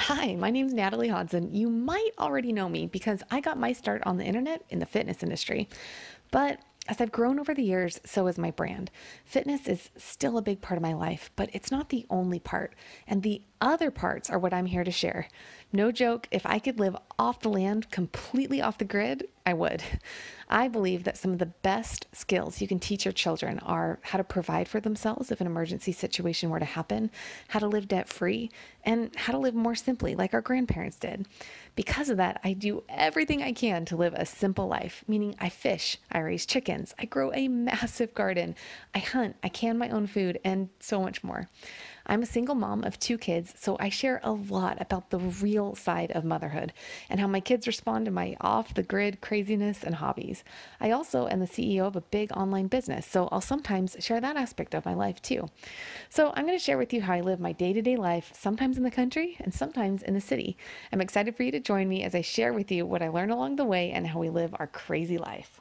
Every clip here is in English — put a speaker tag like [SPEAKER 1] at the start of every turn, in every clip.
[SPEAKER 1] Hi, my name's Natalie Hodson. You might already know me because I got my start on the internet in the fitness industry. But as I've grown over the years, so has my brand. Fitness is still a big part of my life, but it's not the only part. And the other parts are what I'm here to share. No joke, if I could live off the land, completely off the grid, I would. I believe that some of the best skills you can teach your children are how to provide for themselves if an emergency situation were to happen, how to live debt-free, and how to live more simply like our grandparents did. Because of that, I do everything I can to live a simple life, meaning I fish, I raise chickens, I grow a massive garden, I hunt, I can my own food, and so much more. I'm a single mom of 2 kids, so I share a lot about the real side of motherhood and how my kids respond to my off-the-grid craziness and hobbies. I also am the CEO of a big online business, so I'll sometimes share that aspect of my life too. So I'm going to share with you how I live my day-to-day life, sometimes in the country and sometimes in the city. I'm excited for you to join me as I share with you what I learn along the way and how we live our crazy life.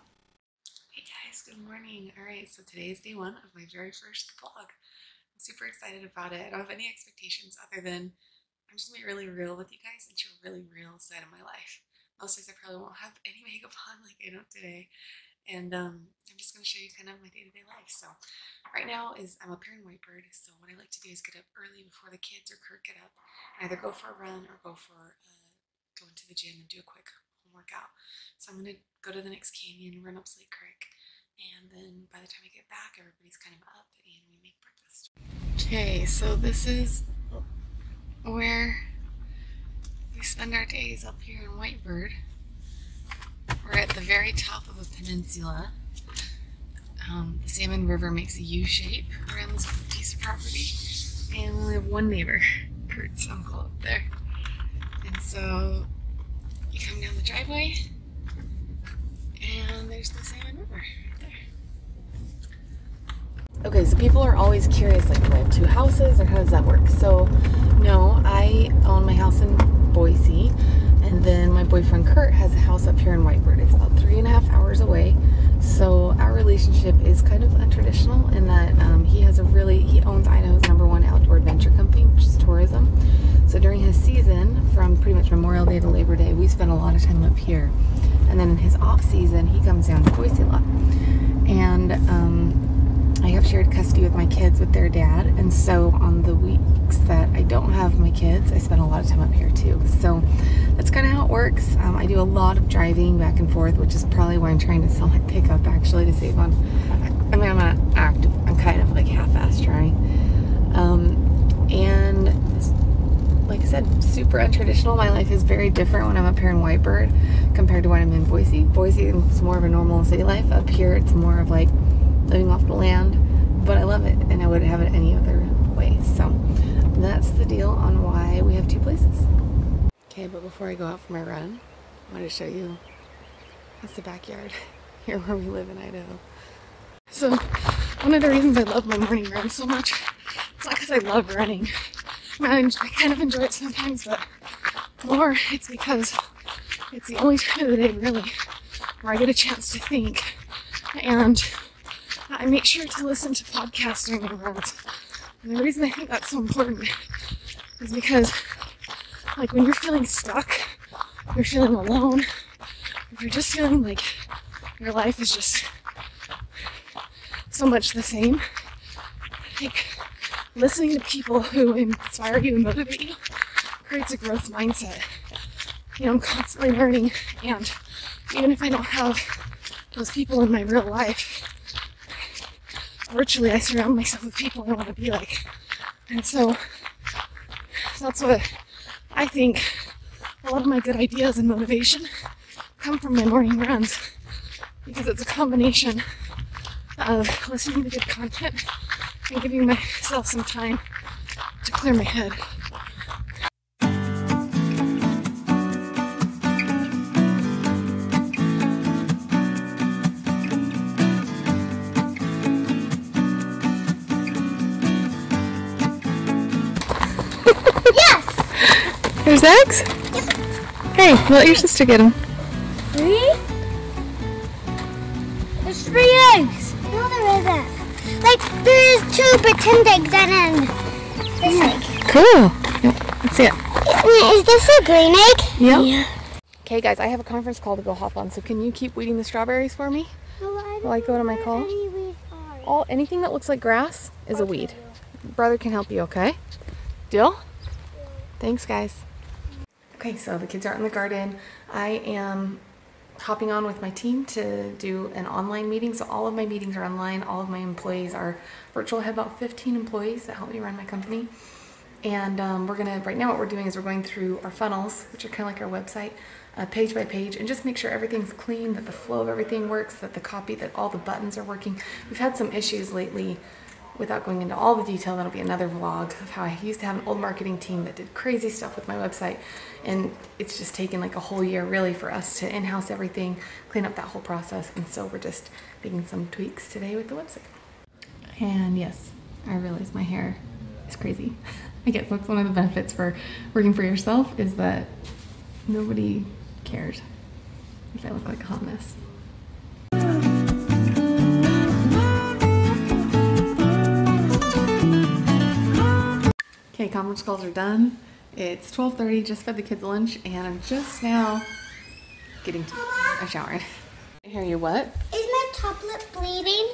[SPEAKER 2] Hey guys, good morning. Alright, so today is day 1 of my very first vlog. I'm super excited about it. I don't have any expectations other than I'm just going to be really real with you guys and show a really real side of my life. Most days I probably won't have any makeup on like I don't today. And I'm just going to show you kind of my day-to-day life. So right now I'm up here in Whitebird, so what I like to do is get up early before the kids or Kurt get up and either go for a run or go into the gym and do a quick home workout. So I'm going to go to the next canyon, run up Slate Creek, and then by the time I get back, everybody's kind of up and we make breakfast. Okay, so this is where we spend our days up here in Whitebird. We're at the very top of a peninsula. The Salmon River makes a U shape around this piece of property, and we only have one neighbor, Kurt's uncle, up there. And so you come down the driveway, and there's the Salmon River right there. Okay, so people are always curious, like, do I have 2 houses, or how does that work? So, no, I own my house in Boise, and then my boyfriend Kurt has a house up here in Whitebird. It's about 3.5 hours away, so our relationship is kind of untraditional in that he owns Idaho's #1 outdoor adventure company, which is tourism. So during his season, from pretty much Memorial Day to Labor Day, we spend a lot of time up here. And then in his off season, he comes down to Boise a lot. And I have shared custody with my kids with their dad, and so on the weeks that I don't have my kids, I spend a lot of time up here too. So that's kind of how it works. I do a lot of driving back and forth, which is probably why I'm trying to sell my pickup actually to save on. I mean, I'm not active. I'm kind of like half-assed trying. And like I said, super untraditional. My life is very different when I'm up here in Whitebird compared to when I'm in Boise. Boise is more of a normal city life. Up here, it's more of like living off the land, but I love it, and I wouldn't have it any other way. So that's the deal on why we have 2 places. Okay, but before I go out for my run, I want to show you, that's the backyard here where we live in Idaho. So one of the reasons I love my morning run so much, it's not because I love running. I kind of enjoy it sometimes, but more it's because it's the only time of the day really where I get a chance to think, and I make sure to listen to podcasts during my runs. And the reason I think that's so important is because, like, when you're feeling stuck, you're feeling alone, if you're just feeling like your life is just so much the same, like, listening to people who inspire you and motivate you creates a growth mindset. You know, I'm constantly learning, and even if I don't have those people in my real life, virtually I surround myself with people I want to be like. And so that's what I think a lot of my good ideas and motivation come from my morning runs, because it's a combination of listening to good content and giving myself some time to clear my head. There's eggs? Yep. Hey, let your sister get them.
[SPEAKER 3] 3? There's 3 eggs. No, there isn't. Like, there's 2 pretend eggs and then this egg.
[SPEAKER 2] Cool. Yep. Let's see it.
[SPEAKER 3] Is this a green egg?
[SPEAKER 2] Yep.
[SPEAKER 3] Yeah.
[SPEAKER 2] Okay, guys, I have a conference call to go hop on, so can you keep weeding the strawberries for me while I go to my call? Anything that looks like grass is a weed. Brother can help you, okay? Deal? Thanks, guys. Okay, so the kids are out in the garden. I am hopping on with my team to do an online meeting. So all of my meetings are online. All of my employees are virtual. I have about 15 employees that help me run my company. And right now what we're doing is we're going through our funnels, which are kind of like our website, page by page, and just make sure everything's clean, that the flow of everything works, that the copy, that all the buttons are working. We've had some issues lately. Without going into all the detail, that'll be another vlog of how I used to have an old marketing team that did crazy stuff with my website, and it's just taken like a whole year really for us to in-house everything, clean up that whole process, and so we're just making some tweaks today with the website. And yes, I realize my hair is crazy. I guess that's one of the benefits for working for yourself, is that nobody cares if I look like a hot mess. Okay, conference calls are done. It's 12:30, just fed the kids lunch, and I'm just now getting a shower. I hear you, what?
[SPEAKER 3] Is my top lip bleeding?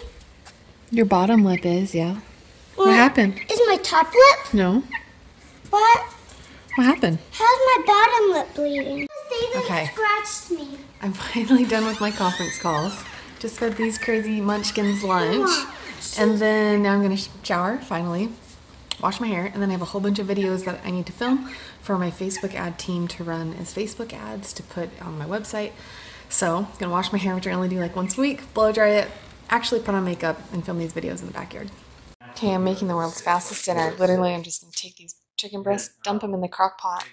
[SPEAKER 2] Your bottom lip is, yeah. What happened?
[SPEAKER 3] Is my top lip?
[SPEAKER 2] No.
[SPEAKER 3] What?
[SPEAKER 2] What happened?
[SPEAKER 3] How's my bottom lip bleeding? David
[SPEAKER 2] Okay.
[SPEAKER 3] scratched me.
[SPEAKER 2] I'm finally done with my conference calls. Just fed these crazy munchkins lunch. And then now I'm gonna shower, finally. Wash my hair, and then I have a whole bunch of videos that I need to film for my Facebook ad team to run as Facebook ads to put on my website. So I'm gonna wash my hair, which I only do like once a week, blow dry it, actually put on makeup, and film these videos in the backyard. Okay, I'm making the world's fastest dinner. Literally, I'm just gonna take these chicken breasts, dump them in the crock pot,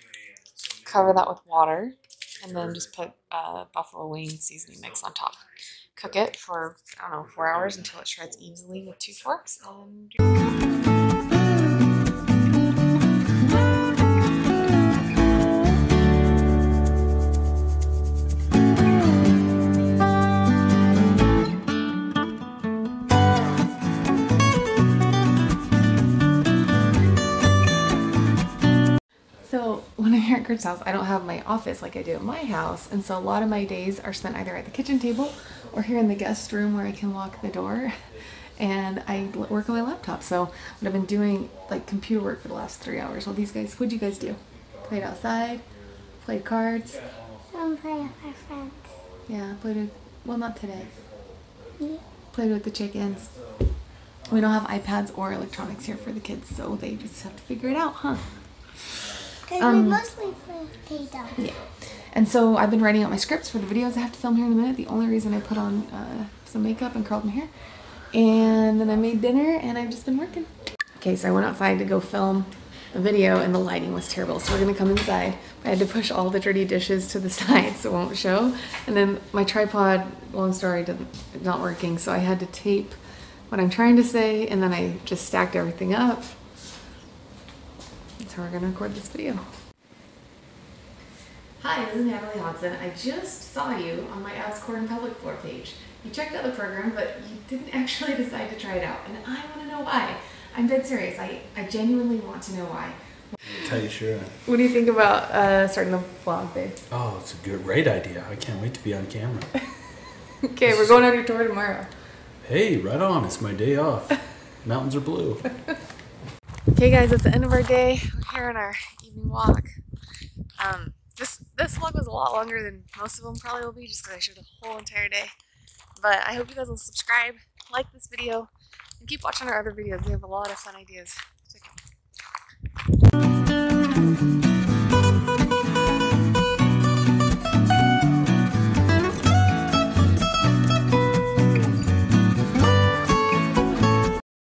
[SPEAKER 2] cover that with water, and then just put buffalo wing seasoning mix on top. Cook it for, I don't know, 4 hours until it shreds easily with 2 forks. So when I'm here at Kurt's house, I don't have my office like I do at my house, and so a lot of my days are spent either at the kitchen table or here in the guest room where I can lock the door, and I work on my laptop. So what I've been doing, like computer work for the last 3 hours. Well, what'd you guys do? Played outside? Played cards?
[SPEAKER 3] I'm playing with my friends.
[SPEAKER 2] Yeah, played with, well, not today.
[SPEAKER 3] Yeah.
[SPEAKER 2] Played with the chickens. We don't have iPads or electronics here for the kids, so they just have to figure it out, huh?
[SPEAKER 3] Because we mostly play doh.
[SPEAKER 2] Yeah. And so I've been writing out my scripts for the videos I have to film here in a minute. The only reason I put on some makeup and curled my hair. And then I made dinner, and I've just been working. Okay, so I went outside to go film the video, and the lighting was terrible. So we're gonna come inside. I had to push all the dirty dishes to the side so it won't show. And then my tripod, long story, not working. So I had to tape what I'm trying to say, and then I just stacked everything up. That's how we're gonna record this video. Hi, this is Natalie Hodson. I just saw you on my Ask Core and Pelvic Floor page. You checked out the program, but you didn't actually decide to try it out, and I want to know why. I'm dead serious. I genuinely want to know why.
[SPEAKER 4] Tell you sure.
[SPEAKER 2] What do you think about starting the vlog, babe?
[SPEAKER 4] Oh, it's a great idea. I can't wait to be on camera.
[SPEAKER 2] Okay, we're going on your tour tomorrow.
[SPEAKER 4] Hey, right on. It's my day off. Mountains are blue.
[SPEAKER 2] Okay, guys, it's the end of our day. We're here on our evening walk. This vlog was a lot longer than most of them probably will be, just because I showed the whole entire day. But I hope you guys will subscribe, like this video, and keep watching our other videos. We have a lot of fun ideas.